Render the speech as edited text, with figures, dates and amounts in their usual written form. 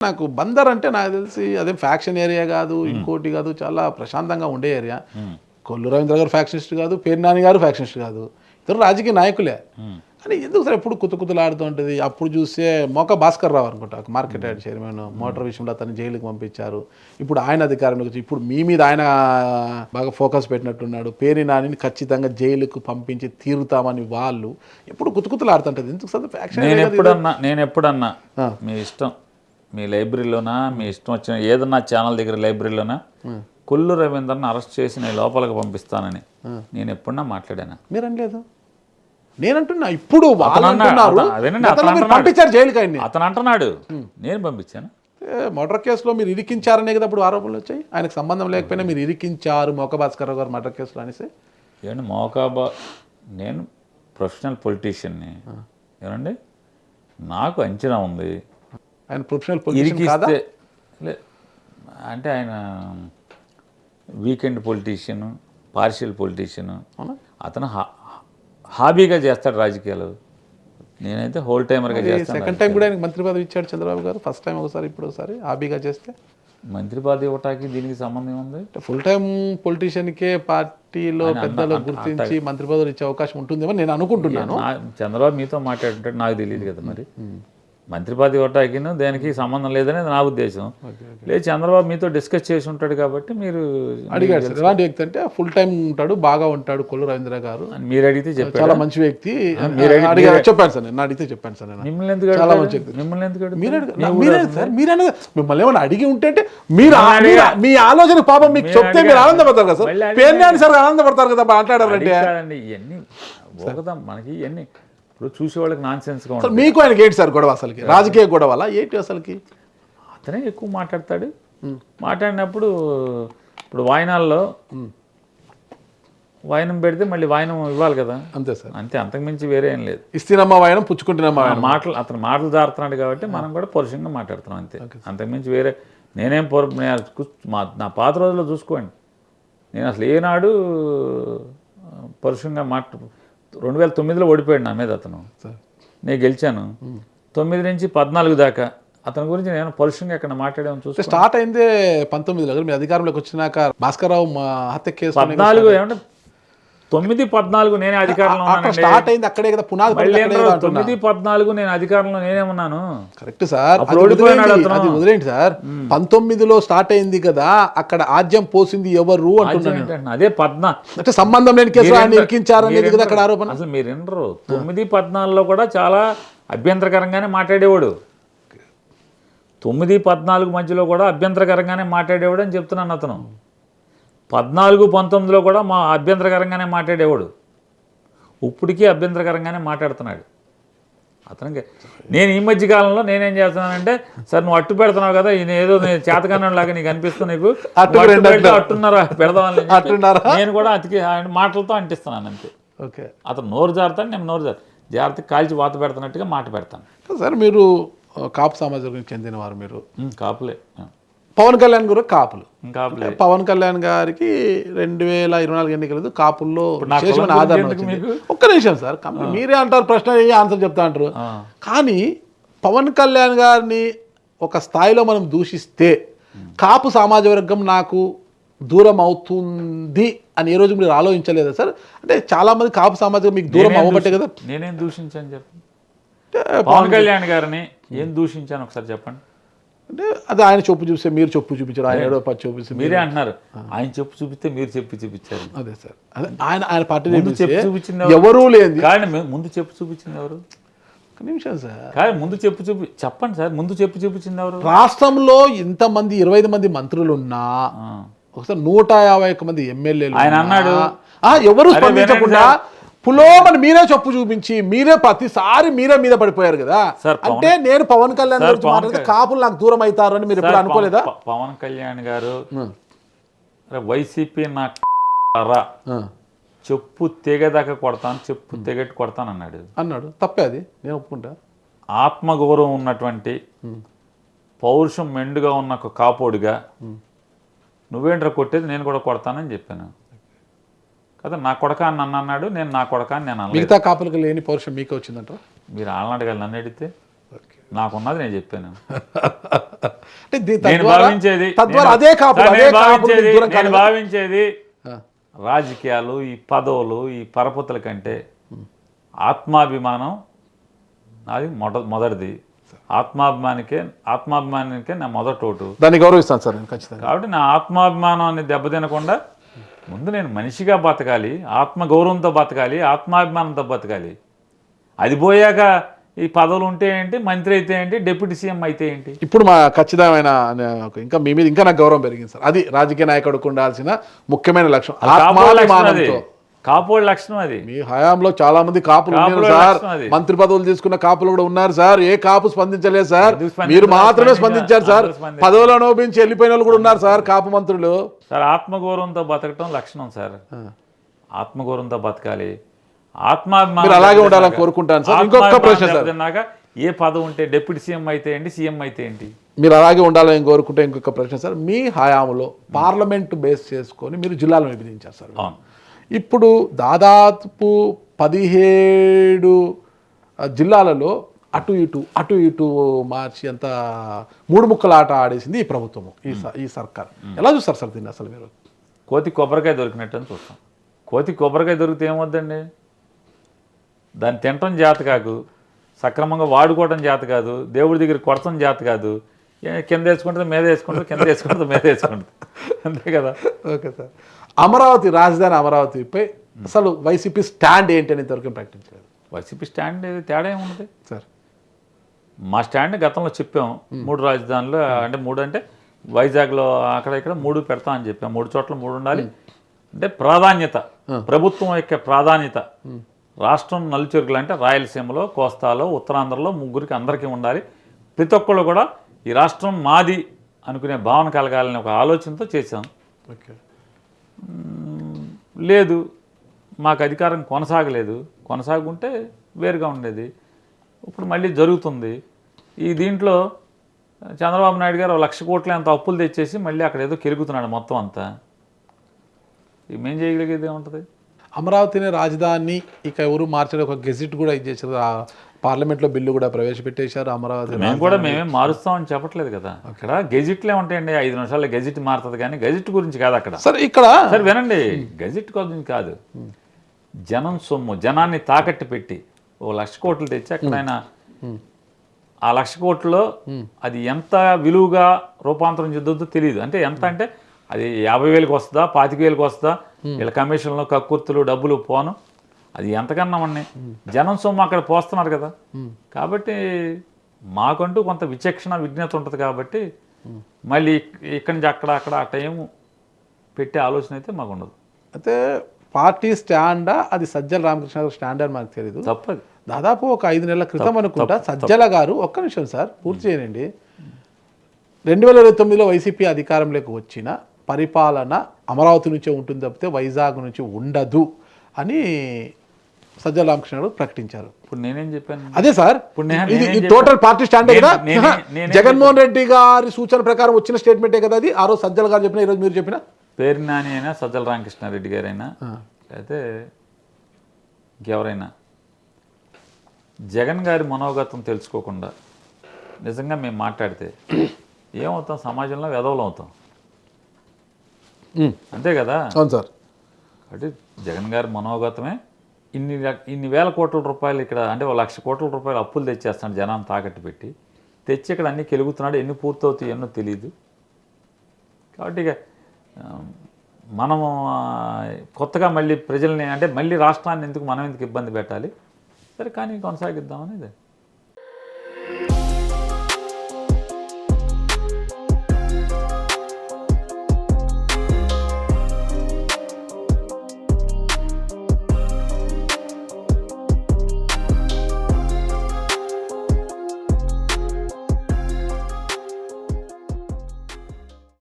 నాకు బందర్ అంటే నాకు తెలిసి అదే ఫ్యాక్షన్ ఏరియా కాదు, ఇంకోటి కాదు, చాలా ప్రశాంతంగా ఉండే ఏరియా. కొల్లు రవీంద్ర గారు ఫ్యాక్షనిస్ట్ కాదు, పేరు నాని గారు ఫ్యాక్షనిస్ట్ కాదు, ఇద్దరు రాజకీయ నాయకులే. కానీ ఎందుకు సార్ ఎప్పుడు కుతుకుతులాడుతూ ఉంటుంది? అప్పుడు చూస్తే మోకా భాస్కర్ రావు అనుకుంటా, మార్కెట్ యార్డ్ చైర్మన్, మోటార్ విషయంలో అతన్ని జైలుకి పంపించారు. ఇప్పుడు ఆయన అధికారంలోకి వచ్చి ఇప్పుడు మీ మీద ఆయన బాగా ఫోకస్ పెట్టినట్టున్నాడు. పేరు నానిని ఖచ్చితంగా జైలుకు పంపించి తీరుతామని వాళ్ళు ఎప్పుడు కుతుకుతులాడుతుంటుంది. ఎందుకు సార్ ఫ్యాక్షన్? నేను ఎప్పుడన్నా మీ ఇష్టం, మీ లైబ్రరీలోనా, మీ ఇష్టం వచ్చిన ఏదన్నా ఛానల్ దగ్గర లైబ్రరీలోనా కొల్లు రవీంద్రని అరెస్ట్ చేసి నేను లోపలికి పంపిస్తానని నేను ఎప్పుడన్నా మాట్లాడాను? మీరు అనలేదు. నేనంటున్నా ఇప్పుడు పంపించారు జైలుకి ఆయన్ని. అతను అంటున్నాడు నేను పంపించాను. మర్డర్ కేసులో మీరు ఇరికించారనే కదా అప్పుడు ఆరోపణలు వచ్చాయి. ఆయనకు సంబంధం లేకపోయినా మీరు ఇరికించారు మోకా భాస్కర్ గారు మర్డర్ కేసులో అనేసి. ఏమండి నేను ప్రొఫెషనల్ పొలిటీషియన్ని, ఏమండి నాకు అంచనా ఉంది. ఆయన ప్రొఫెషనల్ పొలిటీషియన్ కాదా? అంటే ఆయన వీకెండ్ పొలిటీషియన్, పార్షియల్ పొలిటీషియన్. అతను హాబీగా చేస్తాడు రాజకీయాలు. నేనైతే హోల్ టైమర్గా చేస్తాను. సెకండ్ టైం కూడా ఆయనకు మంత్రి పదవి ఇచ్చాడు చంద్రబాబు గారు. ఫస్ట్ టైం ఒకసారి, ఇప్పుడు ఒకసారి హాబీగా చేస్తే. మంత్రి పదవి ఇవ్వటానికి దీనికి సంబంధం ఉంది? ఫుల్ టైం పొలిటీషియన్కే పార్టీలో పెద్దలు గుర్తించి మంత్రి పదవులు ఇచ్చే అవకాశం ఉంటుందేమో నేను అనుకుంటున్నాను. చంద్రబాబు మీతో మాట్లాడుంటాడు, నాకు తెలియదు కదా. మరి మంత్రి పదవి ఇవ్వటానికి దేనికి సంబంధం లేదనేది నా ఉద్దేశం. లేదు, చంద్రబాబు మీతో డిస్కస్ చేసి ఉంటాడు కాబట్టి మీరు అడిగారు. సార్ ఎలాంటి వ్యక్తి అంటే ఫుల్ టైం ఉంటాడు, బాగా ఉంటాడు కొల్లు రవీంద్ర గారు. మీరు అడిగితే చెప్పారు, చాలా మంచి వ్యక్తి చెప్పాను సార్. నేను అడిగితే చెప్పాను సార్. మిమ్మల్ని ఎందుకు? చాలా మంచి వ్యక్తి. మిమ్మల్ని ఎందుకు? మీరే మిమ్మల్ని ఏమైనా అడిగి ఉంటే మీరు మీ ఆలోచన పాపం మీకు చెప్తే మీరు ఆనందపడతారు కదా సార్. పేర్ని సార్ ఆనందపడతారు కదా మాట్లాడారంటే. ఇవన్నీ మనకి ఇవన్నీ ఇప్పుడు చూసేవాళ్ళకి నాన్ సెన్స్గా ఉంటుంది. మీకు ఆయనకి ఏంటి సార్ గొడవ? అసలుకి రాజకీయ గొడవలా ఏంటి అసలుకి? అతనే ఎక్కువ మాట్లాడతాడు. మాట్లాడినప్పుడు ఇప్పుడు వాయినాల్లో వాయినం పెడితే మళ్ళీ వాయినం ఇవ్వాలి కదా, అంతే సార్. అంతే, అంతకుమించి వేరే ఏం లేదు. ఇస్తేనమ్మా వాయినం, పుచ్చుకుంటున్నామా మాటలు. అతను మాటలు జారుతున్నాడు కాబట్టి మనం కూడా పరుషంగా మాట్లాడుతున్నాం, అంతే. అంతకుమించి వేరే నేనేం నా పాత రోజుల్లో చూసుకోండి, నేను అసలు ఏనాడు పరుషంగా 2009లో ఓడిపోయాడు నా మీద అతను. నేను గెలిచాను. 9 నుంచి 14 దాకా అతని గురించి నేను పరుషంగా ఎక్కడ మాట్లాడామని చూస్తే స్టార్ట్ అయిందే 19లో మీ అధికారంలోకి వచ్చినాక భాస్కర్ రావు హత్య కేసు 14 ఏమంటే 9-14 నేనే అధికారంలో స్టార్ట్ అయింది అక్కడే కదా పునాది. 9-14 నేను అధికారంలో నేనే ఉన్నాను. కరెక్ట్ సార్, అది వదిలేండి సార్. 19లో స్టార్ట్ అయింది కదా, అక్కడ ఆజ్యం పోసింది ఎవరు అంటున్నాను. అదే 14 అంటే సంబంధం లేని కేసు ఆయన ఇరికించారనేది కదా అక్కడ ఆరోపణ. అసలు మీరు వినరు. 9-14లో కూడా చాలా అభ్యంతరకరంగానే మాట్లాడేవాడు. 9-14 మధ్యలో కూడా అభ్యంతరకరంగానే మాట్లాడేవాడు అని చెప్తున్నాను. అతను 14-19లో కూడా మా అభ్యంతరకరంగానే మాట్లాడేవాడు. ఇప్పటికీ అభ్యంతరకరంగానే మాట్లాడుతున్నాడు అతనికి. నేను ఈ మధ్య కాలంలో నేనేం చేస్తున్నానంటే, సార్ నువ్వు అట్టు పెడుతున్నావు కదా, ఈయన ఏదో చేతకానం లాగా నీకు అనిపిస్తుంది, నీకు అట్టున్నారా పెడదామని నేను కూడా అతికి మాటలతో అంటిస్తున్నాను, అంతే. ఓకే, అతను నోరు జారుతాడు, నేను నోరు జాగ్రత్తగా కాల్చి వాత పెడుతున్నట్టుగా మాట పెడతాను. సార్ మీరు కాపు సమాజానికి చెందినవారు, మీరు కాపులే. పవన్ కళ్యాణ్ గారు కాపులు. పవన్ కళ్యాణ్ గారికి 2024 ఎన్నికలు కాపుల్లో ఆదరణ వచ్చింది. ఒక్క నిమిషం సార్, మీరే అంటారు ప్రశ్న ఆన్సర్ చెప్తా అంటారు. కానీ పవన్ కళ్యాణ్ గారిని ఒక స్థాయిలో మనం దూషిస్తే కాపు సామాజ వర్గం నాకు దూరం అవుతుంది అని ఏ రోజు మీరు ఆలోచించలేదా సార్? అంటే చాలా మంది కాపు సమాజం మీకు దూరం అవ్వబట్టే కదా. నేనేం దూషించాను చెప్పండి? పవన్ కళ్యాణ్ గారిని ఏం దూషించాను ఒకసారి చెప్పండి. అంటే అది ఆయన చెప్పు చూపిస్తే మీరు చెప్పు చూపించారు, ఆయన ఏడో పచ్చి చూపిస్తే మీరే అంటున్నారు. ఆయన చెప్పు చూపిస్తే మీరు చెప్పి చూపించారు. అదే సార్, అదే ఆయన పార్టీ చెప్పు చూపించింది ఎవరూ లేదు. కానీ ముందు చెప్పు చూపించింది ఎవరు? ఒక నిమిషం సార్, కానీ ముందు చెప్పండి సార్, ముందు చెప్పు చూపించింది ఎవరు? రాష్ట్రంలో ఇంతమంది 25 మంది మంత్రులు ఉన్నా, ఒకసారి 151 మంది ఎమ్మెల్యేలు ఆయన అన్నాడు, ఎవరు స్పందించకుండా పులోమని మీరే చెప్పు చూపించి మీరే ప్రతిసారి మీరే మీద పడిపోయారు కదా. అంటే నేను పవన్ కళ్యాణ్ గురించి మాట్లాడితే కాపులు నాకు దూరం అవుతారు అని మీరు ఎప్పుడు అనుకోలేదా? పవన్ కళ్యాణ్ గారు వైసీపీ నా చెప్పు తెగదాకా కొడతాను, చెప్పు తెగట్టు కొడతాను అన్నాడు. తప్పే, అది నేను ఒప్పుకుంటా. ఆత్మగౌరవం ఉన్నటువంటి పౌరుషం మెండుగా ఉన్న ఒక కాపోడిగా నువ్వేంట్రా కొట్టేది, నేను కూడా కొడతానని చెప్పాను కదా. నా కొడక అని నన్ను అన్నాడు, నేను నా కొడక అని నేను అన్నాను. మిగతా కాపులకు లేని పౌరుషం మీకు వచ్చిందంట. మీరు వాళ్ళని అడగాలి, నన్ను అడిగితే. ఓకే. నాకున్నది నేను చెప్పాను. అంటే నేను భావించేది తద్వారా అదే కాపులు, సార్, అదే నేను కాపులు భావించేది దూరం నేను కాలేదా? భావించేది ఆ, రాజకీయాలు, ఈ పదవులు, ఈ పరపతుల కంటే ఆత్మాభిమానం అది మొదటిది. ఆత్మాభిమానికే నా మొదటి ఓటు. దాన్ని గౌరవిస్తాను సార్ నేను ఖచ్చితంగా. కాబట్టి నా ఆత్మాభిమానాన్ని దెబ్బతినకుండా ముందు నేను మనిషిగా బతకాలి, ఆత్మగౌరవంతో బతకాలి, ఆత్మాభిమానంతో బతకాలి. అది పోయాక ఈ పదవులు ఉంటే ఏంటి, మంత్రి అయితే ఏంటి, డిప్యూటీ సీఎం అయితే ఏంటి? ఇప్పుడు మా ఖచ్చితమైన ఇంకా మీ మీద ఇంకా నాకు గౌరవం పెరిగింది సార్. అది రాజకీయ నాయకుడికి ఉండాల్సిన ముఖ్యమైన లక్ష్యం, ఆత్మాభిమానంతో. కాపోడి లక్షణం అది. మీ హయాంలో చాలా మంది కాపులు ఉన్నారు కాపుల సార్, లక్షణం అది. మంత్రి పదవులు తీసుకున్న కాపులు కూడా ఉన్నారు సార్. ఏ కాపు స్పందించలేదు సార్, ఎందుకు స్పందించలేదు? మీరు మాత్రమే స్పందించారు సార్. అందరూ స్పందించారు. పదవులు అనుభవించి వెళ్ళిపోయిన వాళ్ళు కూడా ఉన్నారు సార్ కాపు మంత్రులు. సార్, ఆత్మగౌరవంతో బతకటం లక్షణం సార్. ఆత్మగౌరవంతో బతకాలి, మీరు ఆత్మాభిమానం అలాగే ఉండాలని కోరుకుంటాను సార్. ఇంకొక ప్రశ్న సార్, దెబ్బతిన్నాక ఏ పదవి ఉంటే డిప్యూటీ సీఎం అయితే ఏంటి, సీఎం అయితే ఏంటి? మీరు అలాగే ఉండాలని కోరుకుంటే ఇంకొక ప్రశ్న సార్, మీ హయాంలో పార్లమెంట్ బేస్ చేసుకొని మీరు జిల్లాలను విభజించారు సార్. అవును. ఇప్పుడు దాదాపు 17 జిల్లాలలో అటు ఇటు మార్చి అంత మూడు ముక్కల ఆట ఆడేసింది ఈ ప్రభుత్వము, ఈ సర్కార్. ఎలా చూస్తారు సార్ దీన్ని అసలు మీరు? కోతి కొబ్బరికాయ దొరికినట్టు అని చూస్తాం. కోతి కొబ్బరికాయ దొరికితే ఏమవుద్దండి? దాన్ని తినటం చేత కాదు, సక్రమంగా వాడుకోవడం చేత కాదు, దేవుడి దగ్గర కొడటం చేత కాదు. కింద వేసుకుంటుంది, మీద వేసుకుంటుంది, కింద వేసుకుంటుంది, మీద వేసుకుంటుంది, అంతే కదా. ఓకే సార్, అమరావతి రాజధాని అమరావతిపై అసలు వైసీపీ స్టాండ్ ఏంటి అని ఇంతవరకు ప్రకటించలేదు. వైసీపీ స్టాండ్ తేడా ఏముంది సార్? మా స్టాండ్ గతంలో చెప్పాం, 3 రాజధానులు అంటే 3 అంటే వైజాగ్లో అక్కడ ఇక్కడ 3 పెడతా అని చెప్పాం. 3 చోట్ల 3 ఉండాలి. అంటే ప్రాధాన్యత, ప్రభుత్వం యొక్క ప్రాధాన్యత రాష్ట్రం నలుచెరుగులు అంటే రాయలసీమలో, కోస్తాలో, ఉత్తరాంధ్రలో ముగ్గురికి అందరికీ ఉండాలి. ప్రతి ఒక్కళ్ళు కూడా ఈ రాష్ట్రం మాది అనుకునే భావన కలగాలని ఒక ఆలోచనతో చేశాం. ఓకే, లేదు, మాకు అధికారం కొనసాగుంటే వేరుగా ఉండేది. ఇప్పుడు మళ్ళీ జరుగుతుంది. దీంట్లో చంద్రబాబు నాయుడు గారు 1,00,000 కోట్ల అంత అప్పులు తెచ్చేసి మళ్ళీ అక్కడ ఏదో కెరుగుతున్నాడు మొత్తం అంతా. మేం చేయగలిగేది ఏముంటుంది? అమరావతిని రాజధాని ఇక ఎవరు మార్చడం, ఒక గెజిట్ కూడా ఇచ్చేసారు, పార్లమెంట్లో బిల్లు కూడా ప్రవేశపెట్టేశారు. అమరావతి మేమేం మారుస్తామని చెప్పట్లేదు కదా. అక్కడ గెజిట్లే ఉంటాయండి, 5 నిమిషాల్లో గెజిట్ మారుతుంది, కానీ గెజిట్ గురించి కాదు అక్కడ. సార్ ఇక్కడ సరే వినండి, గెజిట్ గురించి కాదు, జనం సొమ్ము, జనాన్ని తాకట్టు పెట్టి 1,00,000 కోట్లు తెచ్చి అక్కడ ఆయన ఆ 1,00,000 కోట్లలో అది ఎంత విలువగా రూపాంతరం చెందుతుందో తెలియదు. అంటే ఎంత అంటే అది 50,000కి వస్తుందా, 25,000కి వస్తుందా, వీళ్ళ కమిషన్లు, కక్కుర్తులు, డబ్బులు పోను, అది ఎంతకన్నా ఉన్నాయి. జనం సొమ్ము అక్కడ పోస్తున్నారు కదా. కాబట్టి మాకంటూ కొంత విచక్షణ, విజ్ఞత ఉంటుంది. కాబట్టి మళ్ళీ ఇక్కడి నుంచి అక్కడ ఆ టైం పెట్టే ఆలోచన అయితే మాకు ఉండదు. అయితే పార్టీ స్టాండా అది సజ్జల రామకృష్ణ గారు స్టాండ్ అని మనకు తెలియదు. తప్పదు. దాదాపు ఒక 5 నెలల క్రితం అనుకుంటా సజ్జల గారు, ఒక్క నిమిషం సార్ పూర్తి చేయనండి, 2029లో వైసీపీ అధికారంలోకి వచ్చిన పరిపాలన అమరావతి నుంచే ఉంటుంది తప్పితే వైజాగ్ నుంచి ఉండదు అని సజ్జల రామకృష్ణ గారు ప్రకటించారు. ఇప్పుడు నేనేం చెప్పాను? అదే సార్, ఇది టోటల్ పార్టీ స్టాండే కదా. జగన్మోహన్ రెడ్డి గారి సూచన ప్రకారం వచ్చిన స్టేట్మెంటే కదా అది. ఆ రోజు సజ్జల గారు చెప్పిన, ఈరోజు మీరు చెప్పిన పేరు నాని అయినా, సజ్జల రామకృష్ణారెడ్డి గారైనా, అయితే ఇంకెవరైనా జగన్ గారి మనోగతం తెలుసుకోకుండా నిజంగా మేము మాట్లాడితే ఏమవుతాం? సమాజంలో వెధవలు అవుతాం, అంతే కదా. అవును సార్. కాబట్టి జగన్ గారి మనోగతమే ఇన్ని వేల కోట్ల రూపాయలు ఇక్కడ, అంటే 1,00,000 కోట్ల రూపాయలు అప్పులు తెచ్చేస్తున్నాడు, జనాన్ని తాకట్టు పెట్టి తెచ్చి ఇక్కడ అన్నీ కెలుగుతున్నాడు. ఎన్ని పూర్తవుతాయి ఎన్నో తెలియదు. కాబట్టి ఇక మనము కొత్తగా మళ్ళీ ప్రజల్ని, అంటే మళ్ళీ రాష్ట్రాన్ని మనం ఎందుకు ఇబ్బంది పెట్టాలి? సరే, కానీ కొనసాగిద్దామనేది.